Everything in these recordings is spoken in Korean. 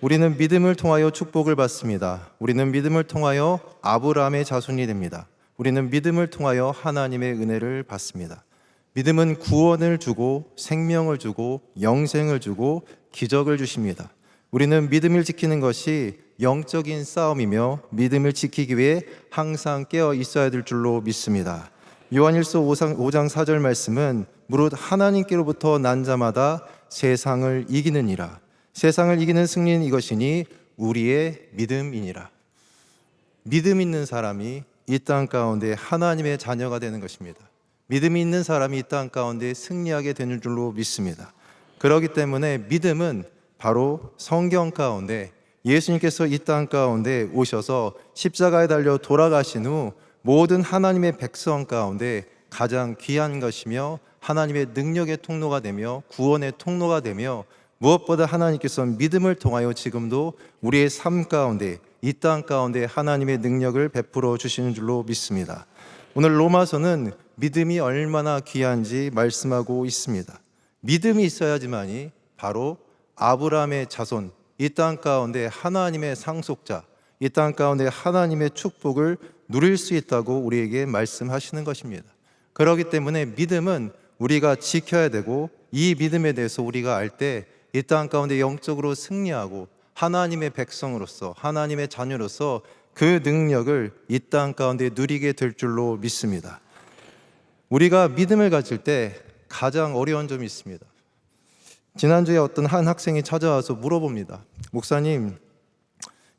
우리는 믿음을 통하여 축복을 받습니다. 우리는 믿음을 통하여 아브라함의 자손이 됩니다. 우리는 믿음을 통하여 하나님의 은혜를 받습니다. 믿음은 구원을 주고 생명을 주고 영생을 주고 기적을 주십니다. 우리는 믿음을 지키는 것이 영적인 싸움이며 믿음을 지키기 위해 항상 깨어 있어야 될 줄로 믿습니다. 요한일서 5장 4절 말씀은 무릇 하나님께로부터 난 자마다 세상을 이기느니라. 세상을 이기는 승리는 이것이니 우리의 믿음이니라. 믿음 있는 사람이 이 땅 가운데 하나님의 자녀가 되는 것입니다. 믿음이 있는 사람이 이 땅 가운데 승리하게 되는 줄로 믿습니다. 그렇기 때문에 믿음은 바로 성경 가운데 예수님께서 이 땅 가운데 오셔서 십자가에 달려 돌아가신 후 모든 하나님의 백성 가운데 가장 귀한 것이며 하나님의 능력의 통로가 되며 구원의 통로가 되며 무엇보다 하나님께서 믿음을 통하여 지금도 우리의 삶 가운데 이 땅 가운데 하나님의 능력을 베풀어 주시는 줄로 믿습니다. 오늘 로마서는 믿음이 얼마나 귀한지 말씀하고 있습니다. 믿음이 있어야지만이 바로 아브라함의 자손, 이 땅 가운데 하나님의 상속자, 이 땅 가운데 하나님의 축복을 누릴 수 있다고 우리에게 말씀하시는 것입니다. 그렇기 때문에 믿음은 우리가 지켜야 되고 이 믿음에 대해서 우리가 알 때 이 땅 가운데 영적으로 승리하고 하나님의 백성으로서 하나님의 자녀로서 그 능력을 이 땅 가운데 누리게 될 줄로 믿습니다. 우리가 믿음을 가질 때 가장 어려운 점이 있습니다. 지난주에 어떤 한 학생이 찾아와서 물어봅니다. 목사님,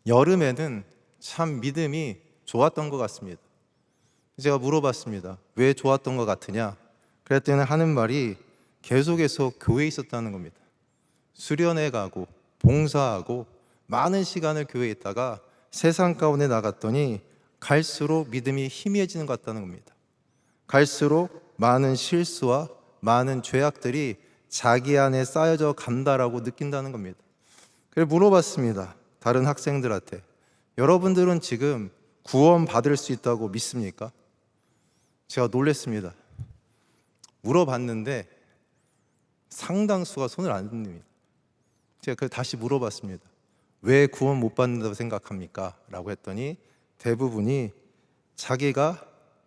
여름에는 참 믿음이 좋았던 것 같습니다. 제가 물어봤습니다. 왜 좋았던 것 같으냐? 그랬더니 하는 말이 계속해서 교회에 있었다는 겁니다. 수련회 가고 봉사하고 많은 시간을 교회에 있다가 세상 가운데 나갔더니 갈수록 믿음이 희미해지는 것 같다는 겁니다. 갈수록 많은 실수와 많은 죄악들이 자기 안에 쌓여져 간다라고 느낀다는 겁니다. 그래서 물어봤습니다. 다른 학생들한테. 여러분들은 지금 구원 받을 수 있다고 믿습니까? 제가 놀랐습니다. 물어봤는데 상당수가 손을 안 듭니다. 제가 다시 물어봤습니다. 왜 구원 못 받는다고 생각합니까? 라고 했더니 대부분이 자기가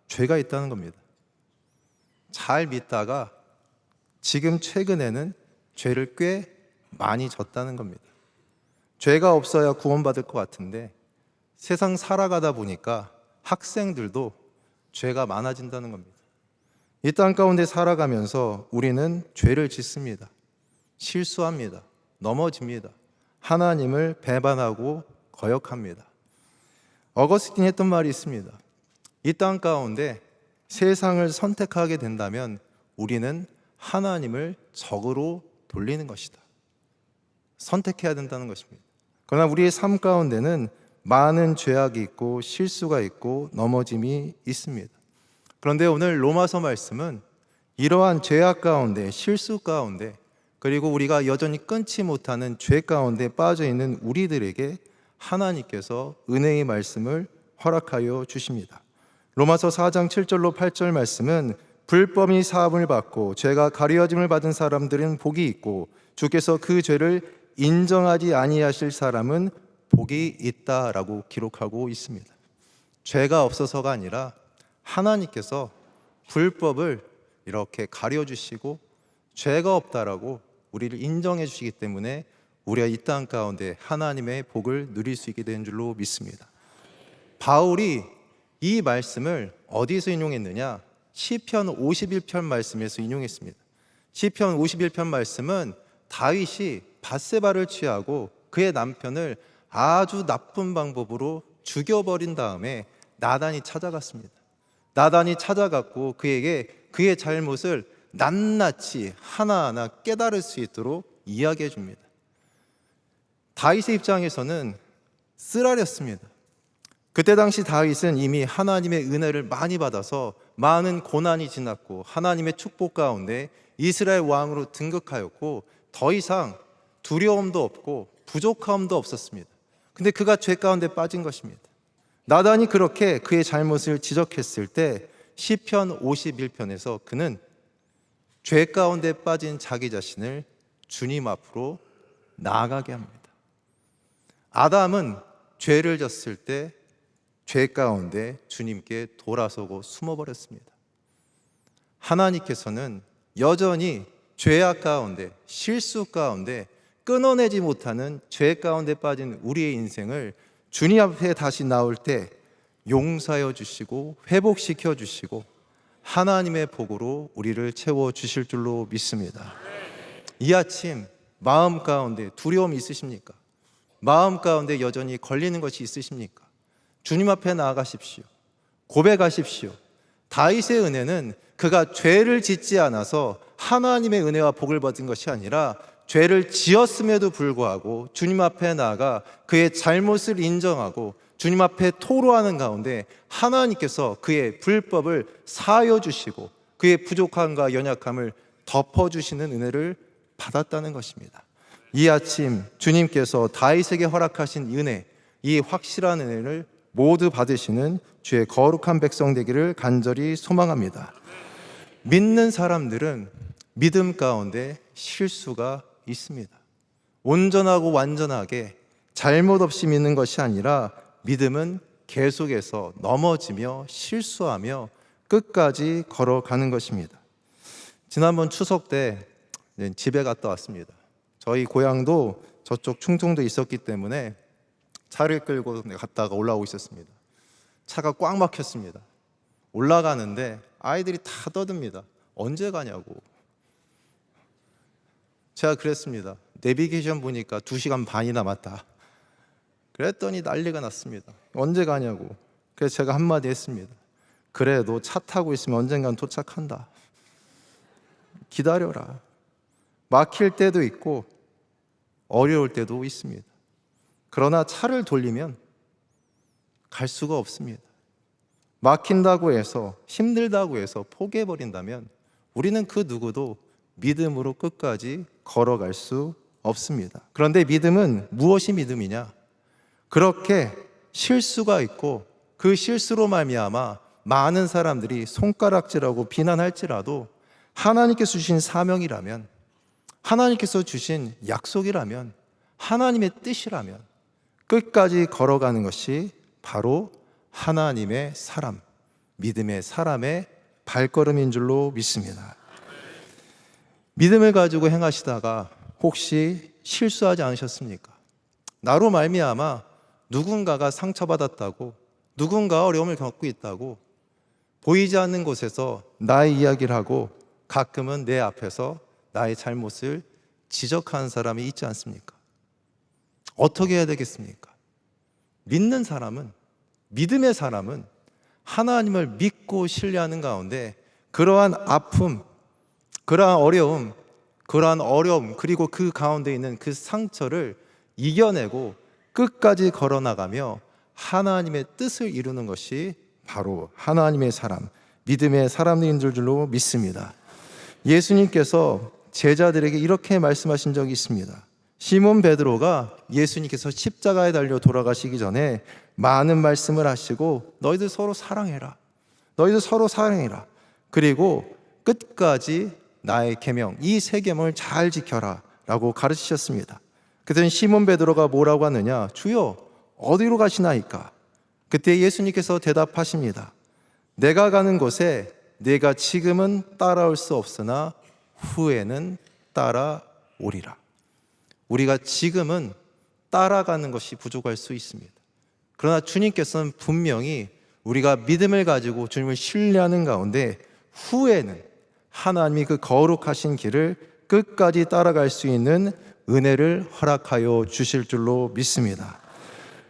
죄가 있다는 겁니다. 잘 믿다가 지금 최근에는 죄를 꽤 많이 졌다는 겁니다. 죄가 없어야 구원받을 것 같은데 세상 살아가다 보니까 학생들도 죄가 많아진다는 겁니다. 이 땅 가운데 살아가면서 우리는 죄를 짓습니다. 실수합니다. 넘어집니다. 하나님을 배반하고 거역합니다. 어거스틴이 했던 말이 있습니다. 이 땅 가운데 세상을 선택하게 된다면 우리는 하나님을 적으로 돌리는 것이다. 선택해야 된다는 것입니다. 그러나 우리의 삶 가운데는 많은 죄악이 있고 실수가 있고 넘어짐이 있습니다. 그런데 오늘 로마서 말씀은 이러한 죄악 가운데 실수 가운데 그리고 우리가 여전히 끊지 못하는 죄 가운데 빠져 있는 우리들에게 하나님께서 은혜의 말씀을 허락하여 주십니다. 로마서 4장 7절로 8절 말씀은 불법이 사함을 받고 죄가 가려짐을 받은 사람들은 복이 있고 주께서 그 죄를 인정하지 아니하실 사람은 복이 있다라고 기록하고 있습니다. 죄가 없어서가 아니라 하나님께서 불법을 이렇게 가려주시고 죄가 없다라고 우리를 인정해 주시기 때문에 우리가 이 땅 가운데 하나님의 복을 누릴 수 있게 된 줄로 믿습니다. 바울이 이 말씀을 어디서 인용했느냐? 시편 51편 말씀에서 인용했습니다. 시편 51편 말씀은 다윗이 밧세바를 취하고 그의 남편을 아주 나쁜 방법으로 죽여버린 다음에 나단이 찾아갔습니다. 나단이 찾아갔고 그에게 그의 잘못을 낱낱이 하나하나 깨달을 수 있도록 이야기해 줍니다. 다윗의 입장에서는 쓰라렸습니다. 그때 당시 다윗은 이미 하나님의 은혜를 많이 받아서 많은 고난이 지났고 하나님의 축복 가운데 이스라엘 왕으로 등극하였고 더 이상 두려움도 없고 부족함도 없었습니다. 근데 그가 죄 가운데 빠진 것입니다. 나단이 그렇게 그의 잘못을 지적했을 때 시편 51편에서 그는 죄 가운데 빠진 자기 자신을 주님 앞으로 나아가게 합니다. 아담은 죄를 졌을 때 죄 가운데 주님께 돌아서고 숨어버렸습니다. 하나님께서는 여전히 죄악 가운데, 실수 가운데 끊어내지 못하는 죄 가운데 빠진 우리의 인생을 주님 앞에 다시 나올 때 용서하여 주시고 회복시켜 주시고 하나님의 복으로 우리를 채워 주실 줄로 믿습니다. 이 아침 마음 가운데 두려움이 있으십니까? 마음 가운데 여전히 걸리는 것이 있으십니까? 주님 앞에 나아가십시오. 고백하십시오. 다윗의 은혜는 그가 죄를 짓지 않아서 하나님의 은혜와 복을 받은 것이 아니라 죄를 지었음에도 불구하고 주님 앞에 나아가 그의 잘못을 인정하고 주님 앞에 토로하는 가운데 하나님께서 그의 불법을 사하여 주시고 그의 부족함과 연약함을 덮어주시는 은혜를 받았다는 것입니다. 이 아침 주님께서 다윗에게 허락하신 은혜, 이 확실한 은혜를 모두 받으시는 주의 거룩한 백성 되기를 간절히 소망합니다. 믿는 사람들은 믿음 가운데 실수가 있습니다. 온전하고 완전하게 잘못 없이 믿는 것이 아니라 믿음은 계속해서 넘어지며 실수하며 끝까지 걸어가는 것입니다. 지난번 추석 때 집에 갔다 왔습니다. 저희 고향도 저쪽 충청도에 있었기 때문에 차를 끌고 갔다가 올라오고 있었습니다. 차가 꽉 막혔습니다. 올라가는데 아이들이 다 떠듭니다. 언제 가냐고. 제가 그랬습니다. 내비게이션 보니까 2시간 반이 남았다. 그랬더니 난리가 났습니다. 언제 가냐고. 그래서 제가 한마디 했습니다. 그래, 너 차 타고 있으면 언젠간 도착한다. 기다려라. 막힐 때도 있고 어려울 때도 있습니다. 그러나 차를 돌리면 갈 수가 없습니다. 막힌다고 해서, 힘들다고 해서 포기해버린다면 우리는 그 누구도 믿음으로 끝까지 걸어갈 수 없습니다. 그런데 믿음은 무엇이 믿음이냐? 그렇게 실수가 있고 그 실수로 말미암아 많은 사람들이 손가락질하고 비난할지라도 하나님께서 주신 사명이라면, 하나님께서 주신 약속이라면, 하나님의 뜻이라면 끝까지 걸어가는 것이 바로 하나님의 사람, 믿음의 사람의 발걸음인 줄로 믿습니다. 믿음을 가지고 행하시다가 혹시 실수하지 않으셨습니까? 나로 말미암아 누군가가 상처받았다고, 누군가 어려움을 겪고 있다고 보이지 않는 곳에서 나의 이야기를 하고 가끔은 내 앞에서 나의 잘못을 지적하는 사람이 있지 않습니까? 어떻게 해야 되겠습니까? 믿는 사람은, 믿음의 사람은 하나님을 믿고 신뢰하는 가운데 그러한 아픔, 그러한 어려움, 그리고 그 가운데 있는 그 상처를 이겨내고 끝까지 걸어나가며 하나님의 뜻을 이루는 것이 바로 하나님의 사람, 믿음의 사람들인 줄로 믿습니다. 예수님께서 제자들에게 이렇게 말씀하신 적이 있습니다. 시몬 베드로가 예수님께서 십자가에 달려 돌아가시기 전에 많은 말씀을 하시고 너희들 서로 사랑해라. 너희들 서로 사랑해라. 그리고 끝까지 나의 계명, 이 세 계명을 잘 지켜라 라고 가르치셨습니다. 그랬더니 시몬 베드로가 뭐라고 하느냐? 주여, 어디로 가시나이까? 그때 예수님께서 대답하십니다. 내가 가는 곳에 내가 지금은 따라올 수 없으나 후에는 따라오리라. 우리가 지금은 따라가는 것이 부족할 수 있습니다. 그러나 주님께서는 분명히 우리가 믿음을 가지고 주님을 신뢰하는 가운데 후에는 하나님이 그 거룩하신 길을 끝까지 따라갈 수 있는 은혜를 허락하여 주실 줄로 믿습니다.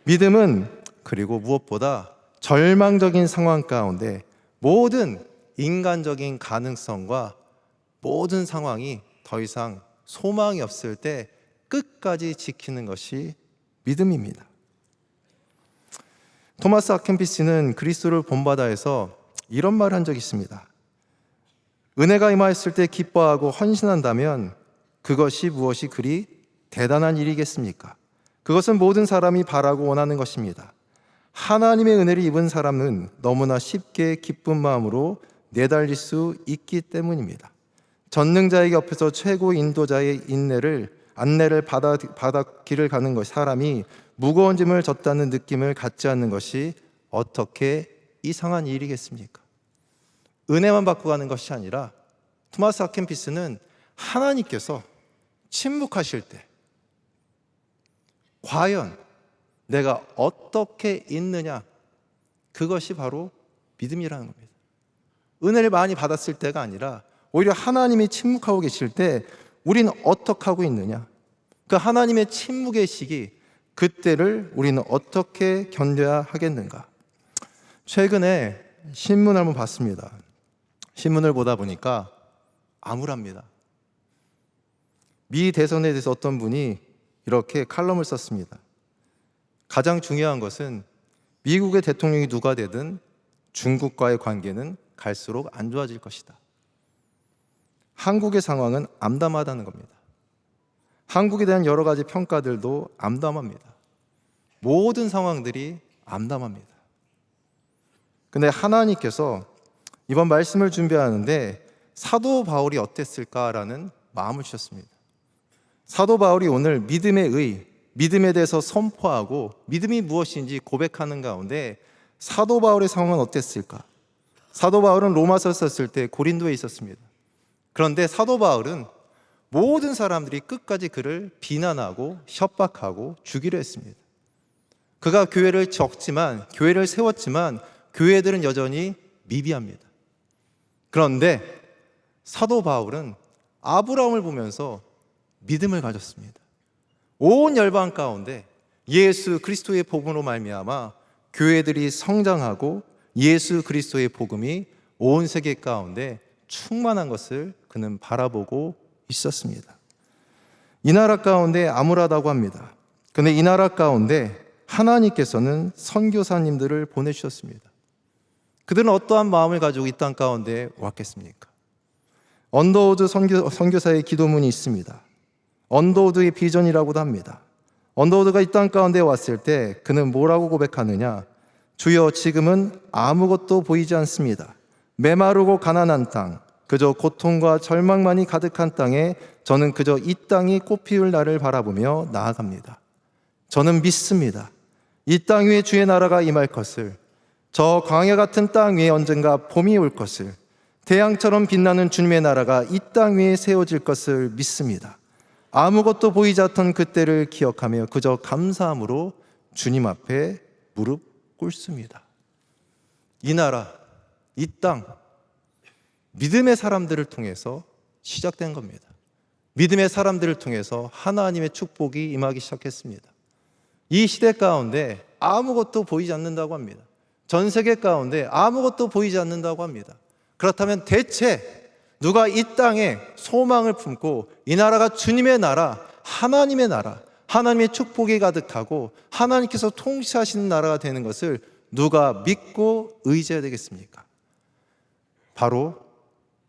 믿음은 그리고 무엇보다 절망적인 상황 가운데 모든 인간적인 가능성과 모든 상황이 더 이상 소망이 없을 때 끝까지 지키는 것이 믿음입니다. 토마스 아켄피스는 그리스도를 본받아에서 이런 말을 한 적이 있습니다. 은혜가 임하였을 때 기뻐하고 헌신한다면 그것이 무엇이 그리 대단한 일이겠습니까? 그것은 모든 사람이 바라고 원하는 것입니다. 하나님의 은혜를 입은 사람은 너무나 쉽게 기쁜 마음으로 내달릴 수 있기 때문입니다. 전능자에게 옆에서 최고 인도자의 인내를 안내를 받아 길을 가는 것, 사람이 무거운 짐을 졌다는 느낌을 갖지 않는 것이 어떻게 이상한 일이겠습니까? 은혜만 받고 가는 것이 아니라 토마스 아켄피스는 하나님께서 침묵하실 때 과연 내가 어떻게 있느냐, 그것이 바로 믿음이라는 겁니다. 은혜를 많이 받았을 때가 아니라 오히려 하나님이 침묵하고 계실 때 우리는 어떻게 하고 있느냐, 그 하나님의 침묵의 시기, 그때를 우리는 어떻게 견뎌야 하겠는가. 최근에 신문을 한번 봤습니다. 신문을 보다 보니까 암울합니다. 미 대선에 대해서 어떤 분이 이렇게 칼럼을 썼습니다. 가장 중요한 것은 미국의 대통령이 누가 되든 중국과의 관계는 갈수록 안 좋아질 것이다. 한국의 상황은 암담하다는 겁니다. 한국에 대한 여러 가지 평가들도 암담합니다. 모든 상황들이 암담합니다. 근데 하나님께서 이번 말씀을 준비하는데 사도 바울이 어땠을까라는 마음을 주셨습니다. 사도 바울이 오늘 믿음의 의, 믿음에 대해서 선포하고 믿음이 무엇인지 고백하는 가운데 사도 바울의 상황은 어땠을까? 사도 바울은 로마서 썼을 때 고린도에 있었습니다. 그런데 사도 바울은 모든 사람들이 끝까지 그를 비난하고 협박하고 죽이려 했습니다. 그가 교회를 교회를 세웠지만 교회들은 여전히 미비합니다. 그런데 사도 바울은 아브라함을 보면서 믿음을 가졌습니다. 온 열방 가운데 예수 그리스도의 복음으로 말미암아 교회들이 성장하고 예수 그리스도의 복음이 온 세계 가운데 충만한 것을 그는 바라보고 있었습니다. 이 나라 가운데 암울하다고 합니다. 그런데 이 나라 가운데 하나님께서는 선교사님들을 보내주셨습니다. 그들은 어떠한 마음을 가지고 이 땅 가운데 왔겠습니까? 언더우드 선교사의 기도문이 있습니다. 언더우드의 비전이라고도 합니다. 언더우드가 이 땅 가운데 왔을 때 그는 뭐라고 고백하느냐? 주여, 지금은 아무것도 보이지 않습니다. 메마르고 가난한 땅, 그저 고통과 절망만이 가득한 땅에 저는 그저 이 땅이 꽃피울 날을 바라보며 나아갑니다. 저는 믿습니다. 이 땅 위에 주의 나라가 임할 것을, 저 광야 같은 땅 위에 언젠가 봄이 올 것을, 태양처럼 빛나는 주님의 나라가 이 땅 위에 세워질 것을 믿습니다. 아무것도 보이지 않던 그때를 기억하며 그저 감사함으로 주님 앞에 무릎 꿇습니다. 이 나라, 이 땅, 믿음의 사람들을 통해서 시작된 겁니다. 믿음의 사람들을 통해서 하나님의 축복이 임하기 시작했습니다. 이 시대 가운데 아무것도 보이지 않는다고 합니다. 전 세계 가운데 아무것도 보이지 않는다고 합니다. 그렇다면 대체 누가 이 땅에 소망을 품고 이 나라가 주님의 나라, 하나님의 나라, 하나님의 축복이 가득하고 하나님께서 통치하시는 나라가 되는 것을 누가 믿고 의지해야 되겠습니까? 바로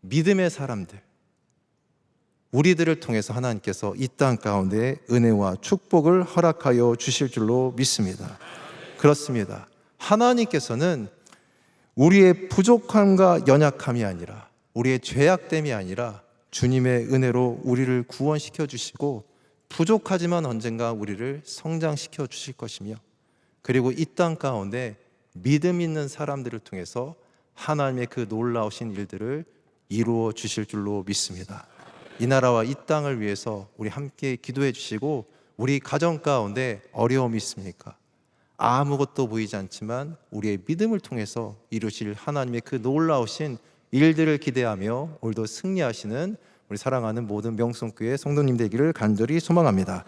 믿음의 사람들, 우리들을 통해서 하나님께서 이 땅 가운데 은혜와 축복을 허락하여 주실 줄로 믿습니다. 그렇습니다. 하나님께서는 우리의 부족함과 연약함이 아니라, 우리의 죄악됨이 아니라 주님의 은혜로 우리를 구원시켜 주시고 부족하지만 언젠가 우리를 성장시켜 주실 것이며, 그리고 이 땅 가운데 믿음 있는 사람들을 통해서 하나님의 그 놀라우신 일들을 이루어 주실 줄로 믿습니다. 이 나라와 이 땅을 위해서 우리 함께 기도해 주시고, 우리 가정 가운데 어려움이 있습니까? 아무것도 보이지 않지만 우리의 믿음을 통해서 이루실 하나님의 그 놀라우신 일들을 기대하며 오늘도 승리하시는 우리 사랑하는 모든 명성교회 성도님 되기를 간절히 소망합니다.